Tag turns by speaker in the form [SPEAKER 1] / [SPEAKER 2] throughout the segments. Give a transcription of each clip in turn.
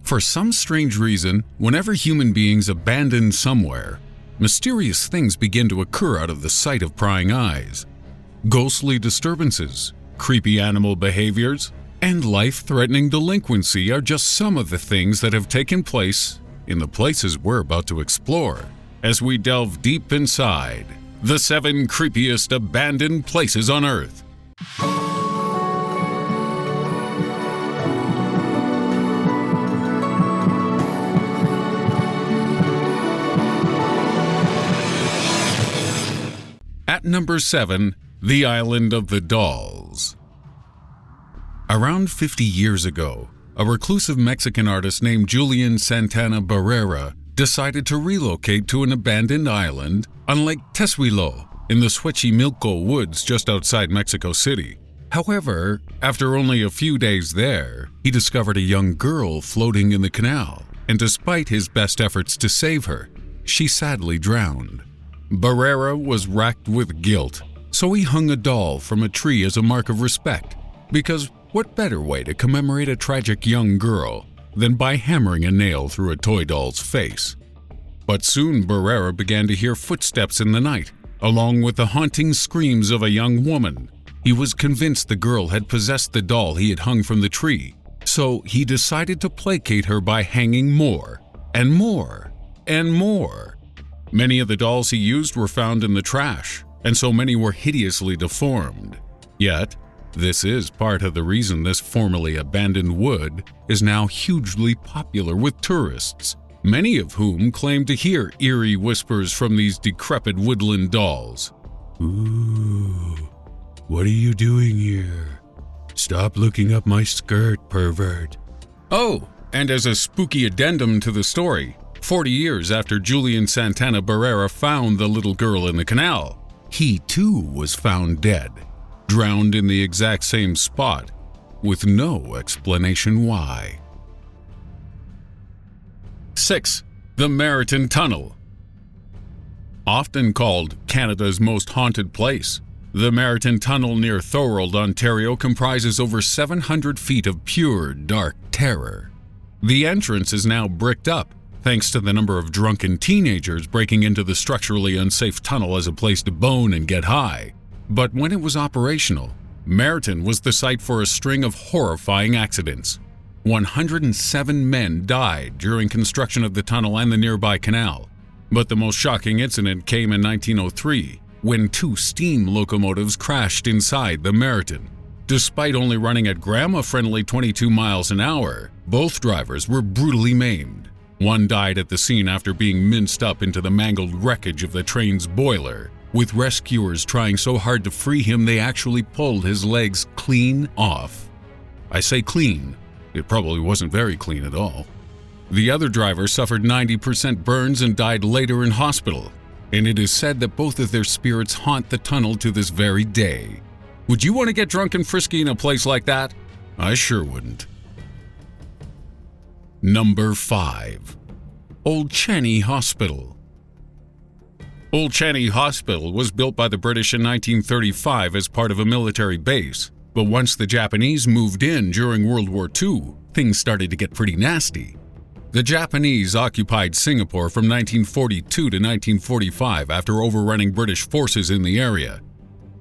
[SPEAKER 1] For some strange reason, whenever human beings abandon somewhere, mysterious things begin to occur out of the sight of prying eyes. Ghostly disturbances, creepy animal behaviors, and life-threatening delinquency are just some of the things that have taken place in the places we're about to explore as we delve deep inside the 7 creepiest abandoned places on Earth. At number 7, the Island of the Dolls. Around 50 years ago, a reclusive Mexican artist named Julian Santana Barrera decided to relocate to an abandoned island on Lake Teshuilo in the Xochimilco woods just outside Mexico City. However, after only a few days there, he discovered a young girl floating in the canal, and despite his best efforts to save her, she sadly drowned. Barrera was racked with guilt, so he hung a doll from a tree as a mark of respect, because what better way to commemorate a tragic young girl than by hammering a nail through a toy doll's face? But soon Barrera began to hear footsteps in the night, along with the haunting screams of a young woman. He was convinced the girl had possessed the doll he had hung from the tree, so he decided to placate her by hanging more and more and more. Many of the dolls he used were found in the trash, and so many were hideously deformed. Yet, this is part of the reason this formerly abandoned wood is now hugely popular with tourists, many of whom claim to hear eerie whispers from these decrepit woodland dolls. "Ooh, what are you doing here? Stop looking up my skirt, pervert." Oh, and as a spooky addendum to the story, 40 years after Julian Santana Barrera found the little girl in the canal, he too was found dead, drowned in the exact same spot, with no explanation why. 6. The Meriton Tunnel. Often called Canada's most haunted place, the Meriton Tunnel near Thorold, Ontario comprises over 700 feet of pure, dark terror. The entrance is now bricked up, thanks to the number of drunken teenagers breaking into the structurally unsafe tunnel as a place to bone and get high. But when it was operational, Meriton was the site for a string of horrifying accidents. 107 men died during construction of the tunnel and the nearby canal. But the most shocking incident came in 1903, when 2 steam locomotives crashed inside the Meriton. Despite only running at grandma-friendly 22 miles an hour, both drivers were brutally maimed. One died at the scene after being minced up into the mangled wreckage of the train's boiler, with rescuers trying so hard to free him they actually pulled his legs clean off. I say clean, it probably wasn't very clean at all. The other driver suffered 90% burns and died later in hospital, and it is said that both of their spirits haunt the tunnel to this very day. Would you want to get drunk and frisky in a place like that? I sure wouldn't. Number 5. Old Changi Hospital. Old Changi Hospital was built by the British in 1935 as part of a military base, but once the Japanese moved in during World War II, things started to get pretty nasty. The Japanese occupied Singapore from 1942 to 1945 after overrunning British forces in the area.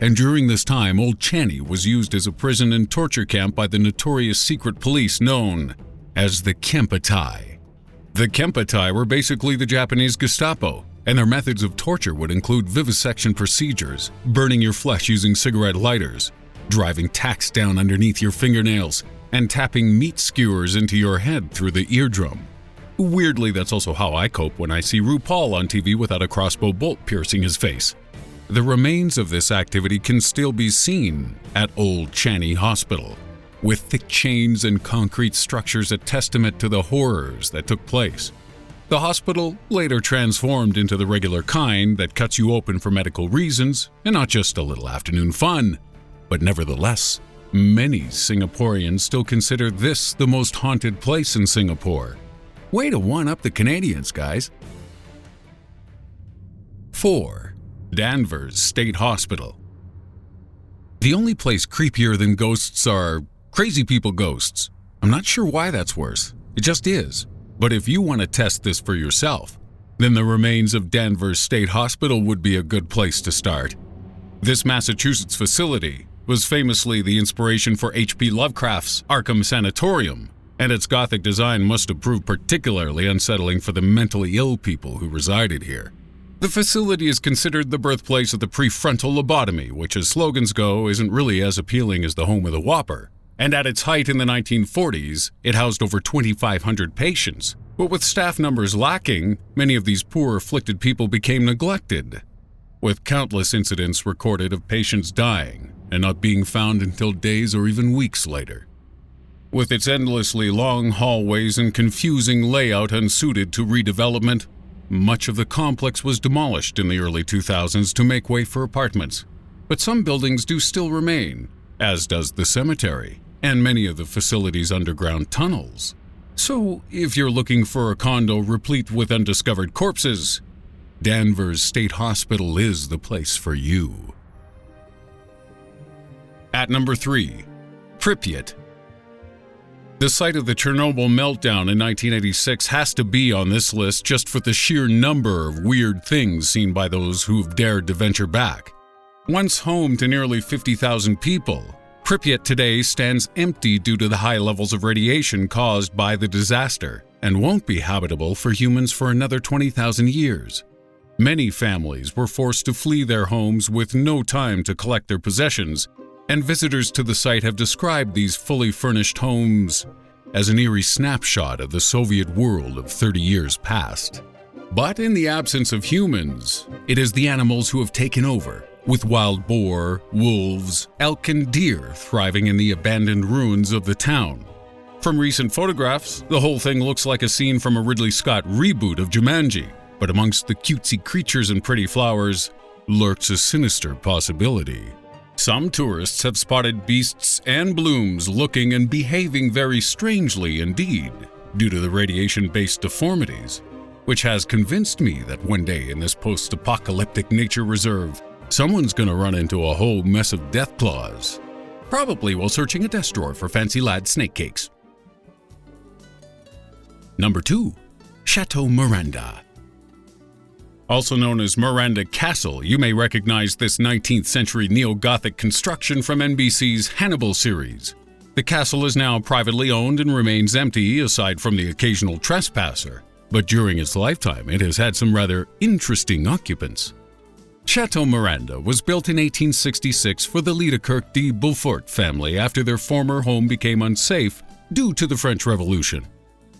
[SPEAKER 1] And during this time, Old Changi was used as a prison and torture camp by the notorious secret police known as the Kempeitai. The Kempeitai were basically the Japanese Gestapo, and their methods of torture would include vivisection procedures, burning your flesh using cigarette lighters, driving tacks down underneath your fingernails, and tapping meat skewers into your head through the eardrum. Weirdly, that's also how I cope when I see RuPaul on TV without a crossbow bolt piercing his face. The remains of this activity can still be seen at Old Changi Hospital, with thick chains and concrete structures a testament to the horrors that took place. The hospital later transformed into the regular kind that cuts you open for medical reasons and not just a little afternoon fun. But nevertheless, many Singaporeans still consider this the most haunted place in Singapore. Way to one-up the Canadians, guys. 4. Danvers State Hospital. The only place creepier than ghosts are crazy people ghosts. I'm not sure why that's worse. It just is. But if you want to test this for yourself, then the remains of Danvers State Hospital would be a good place to start. This Massachusetts facility was famously the inspiration for H.P. Lovecraft's Arkham Sanatorium, and its Gothic design must have proved particularly unsettling for the mentally ill people who resided here. The facility is considered the birthplace of the prefrontal lobotomy, which, as slogans go, isn't really as appealing as the home of the Whopper. And at its height in the 1940s, it housed over 2,500 patients. But with staff numbers lacking, many of these poor afflicted people became neglected, with countless incidents recorded of patients dying and not being found until days or even weeks later. With its endlessly long hallways and confusing layout unsuited to redevelopment, much of the complex was demolished in the early 2000s to make way for apartments. But some buildings do still remain, as does the cemetery and many of the facility's underground tunnels. So, if you're looking for a condo replete with undiscovered corpses, Danvers State Hospital is the place for you. At number 3, Pripyat. The site of the Chernobyl meltdown in 1986 has to be on this list just for the sheer number of weird things seen by those who've dared to venture back. Once home to nearly 50,000 people, Pripyat today stands empty due to the high levels of radiation caused by the disaster and won't be habitable for humans for another 20,000 years. Many families were forced to flee their homes with no time to collect their possessions, and visitors to the site have described these fully furnished homes as an eerie snapshot of the Soviet world of 30 years past. But in the absence of humans, it is the animals who have taken over, with wild boar, wolves, elk, and deer thriving in the abandoned ruins of the town. From recent photographs, the whole thing looks like a scene from a Ridley Scott reboot of Jumanji, but amongst the cutesy creatures and pretty flowers lurks a sinister possibility. Some tourists have spotted beasts and blooms looking and behaving very strangely indeed, due to the radiation-based deformities, which has convinced me that one day in this post-apocalyptic nature reserve, someone's gonna run into a whole mess of death claws, probably while searching a desk drawer for fancy lad snake cakes. Number 2, Chateau Miranda. Also known as Miranda Castle, you may recognize this 19th century neo-Gothic construction from NBC's Hannibal series. The castle is now privately owned and remains empty aside from the occasional trespasser, but during its lifetime it has had some rather interesting occupants. Chateau Miranda was built in 1866 for the Liedekerk de Beaufort family after their former home became unsafe due to the French Revolution.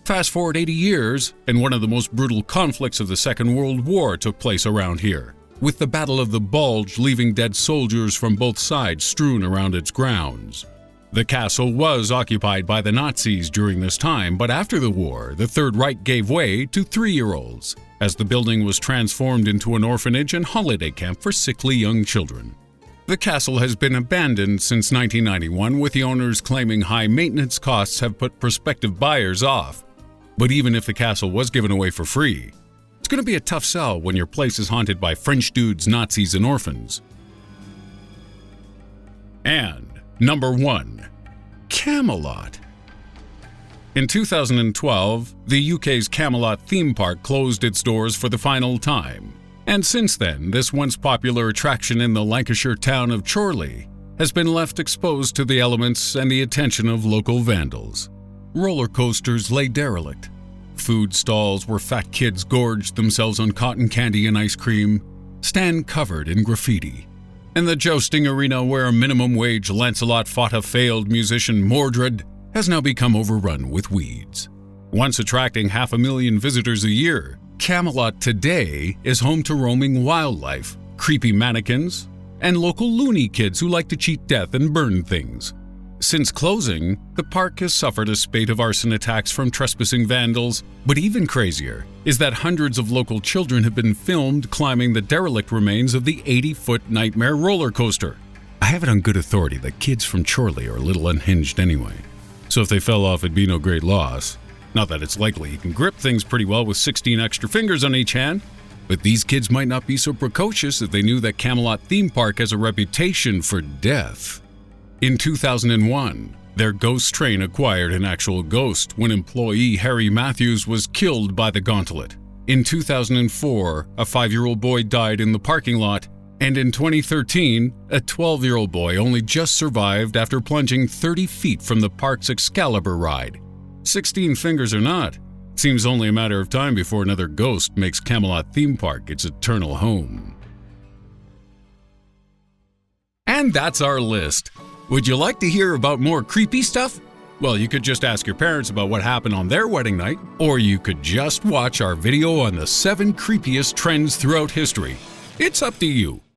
[SPEAKER 1] Fast forward 80 years, and one of the most brutal conflicts of the Second World War took place around here, with the Battle of the Bulge leaving dead soldiers from both sides strewn around its grounds. The castle was occupied by the Nazis during this time, but after the war, the Third Reich gave way to 3-year-olds, as the building was transformed into an orphanage and holiday camp for sickly young children. The castle has been abandoned since 1991, with the owners claiming high maintenance costs have put prospective buyers off. But even if the castle was given away for free, it's going to be a tough sell when your place is haunted by French dudes, Nazis, and orphans. And number 1, Camelot. In 2012, the UK's Camelot theme park closed its doors for the final time. And since then, this once popular attraction in the Lancashire town of Chorley has been left exposed to the elements and the attention of local vandals. Roller coasters lay derelict. Food stalls where fat kids gorged themselves on cotton candy and ice cream stand covered in graffiti. And the jousting arena where a minimum wage Lancelot fought a failed musician Mordred has now become overrun with weeds. Once attracting 500,000 visitors a year, Camelot today is home to roaming wildlife, creepy mannequins, and local loony kids who like to cheat death and burn things. Since closing, the park has suffered a spate of arson attacks from trespassing vandals, but even crazier is that hundreds of local children have been filmed climbing the derelict remains of the 80-foot Nightmare roller coaster. I have it on good authority that kids from Chorley are a little unhinged anyway, so if they fell off it'd be no great loss. Not that it's likely you can grip things pretty well with 16 extra fingers on each hand, but these kids might not be so precocious if they knew that Camelot theme park has a reputation for death. In 2001, Their ghost train acquired an actual ghost when employee Harry Matthews was killed by the gauntlet. In 2004, a 5-year-old boy died in the parking lot, and in 2013, a 12-year-old boy only just survived after plunging 30 feet from the park's Excalibur ride. 16 fingers or not, it seems only a matter of time before another ghost makes Camelot theme park its eternal home. And that's our list. Would you like to hear about more creepy stuff? Well, you could just ask your parents about what happened on their wedding night, or you could just watch our video on the 7 creepiest trends throughout history. It's up to you.